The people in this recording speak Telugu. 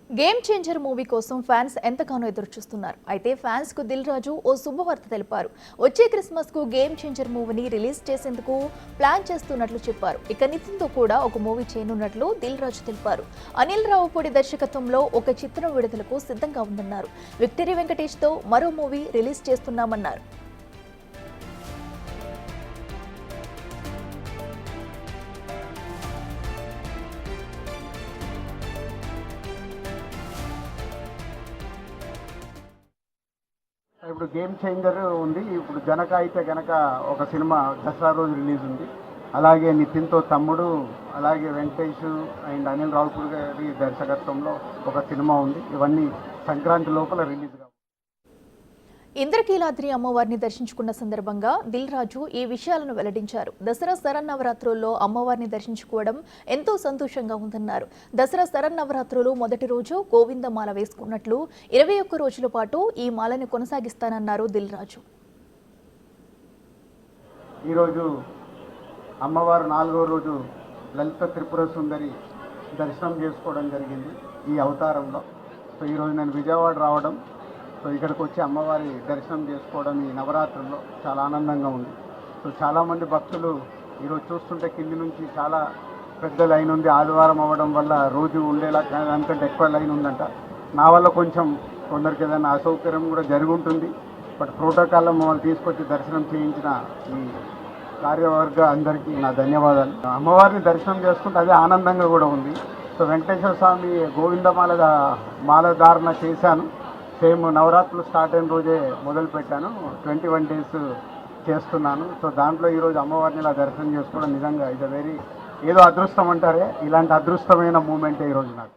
గేమ్ చేంజర్ మూవీ కోసం ఫ్యాన్స్ ఎంతగానో ఎదురుచూస్తున్నారు. అయితే ఫ్యాన్స్ కు దిల్ రాజు ఓ శుభవార్త తెలిపారు. వచ్చే క్రిస్మస్ కు గేమ్ చేంజర్ మూవీని రిలీజ్ చేసేందుకు ప్లాన్ చేస్తున్నట్లు చెప్పారు. ఇక నితిన్ తో కూడా ఒక మూవీ చేయనున్నట్లు దిల్ రాజు తెలిపారు. అనిల్ రావుపూడి దర్శకత్వంలో ఒక చిత్రం విడుదలకు సిద్ధంగా ఉందన్నారు. విక్టరీ వెంకటేష్ తో మరో మూవీ రిలీజ్ చేస్తున్నామన్నారు. ఇప్పుడు గేమ్ చేంజర్ ఉంది. ఇప్పుడు జనక అయితే గనక ఒక సినిమా దసరా రోజు రిలీజ్ ఉంది. అలాగే నితిన్తో తమ్ముడు, అలాగే వెంకటేష్ అండ్ అనిల్ రావుపూడి గారి దర్శకత్వంలో ఒక సినిమా ఉంది. ఇవన్నీ సంక్రాంతి లోపల రిలీజ్ కావు. ఇంద్రకీలాద్రి అమ్మవారిని దర్శించుకున్న సందర్భంగా దిల్ రాజు ఈ విషయాలను వెల్లడించారు. దసరా శరన్నవరాత్రుల్లో అమ్మవారిని దర్శించుకోవడం ఎంతో సంతోషంగా ఉందన్నారు. దసరా శరన్నవరాత్రులు మొదటి రోజు గోవిందమాల వేసుకున్నట్లు 21 రోజుల పాటు ఈ మాలని కొనసాగిస్తానన్నారు దిల్ రాజు. ఈరోజు అమ్మవారు 4వ రోజు లలిత త్రిపుర సుందరి దర్శనం చేసుకోవడం జరిగింది ఈ అవతారంలో. సో ఈరోజు నేను విజయవాడ రావడం, సో ఇక్కడికి వచ్చి అమ్మవారి దర్శనం చేసుకోవడం ఈ నవరాత్రుల్లో చాలా ఆనందంగా ఉంది. సో చాలామంది భక్తులు ఈరోజు చూస్తుంటే కింది నుంచి చాలా పెద్ద లైన్ ఉంది. ఆదివారం అవ్వడం వల్ల రోజు ఉండేలా దానికంటే ఎక్కువ లైన్ ఉందంట. నా వల్ల కొంచెం కొందరికి ఏదైనా అసౌకర్యం కూడా జరిగి ఉంటుంది. బట్ ప్రోటోకాల్లో మమ్మల్ని తీసుకొచ్చి దర్శనం చేయించిన ఈ కార్యవర్గ అందరికీ నా ధన్యవాదాలు. అమ్మవారిని దర్శనం చేసుకుంటే అదే ఆనందంగా కూడా ఉంది. సో వెంకటేశ్వర స్వామి మాల ధారణ చేశాను. సేమ్ నవరాత్రులు స్టార్ట్ అయిన రోజే మొదలు పెట్టాను. 21 డేస్ చేస్తున్నాను. సో దాంట్లో ఈరోజు అమ్మవారిని ఇలా దర్శనం చేసుకోవడం నిజంగా ఇది ఏదో అదృష్టం అంటారే, ఇలాంటి అదృష్టమైన మూమెంటే ఈరోజు నాకు.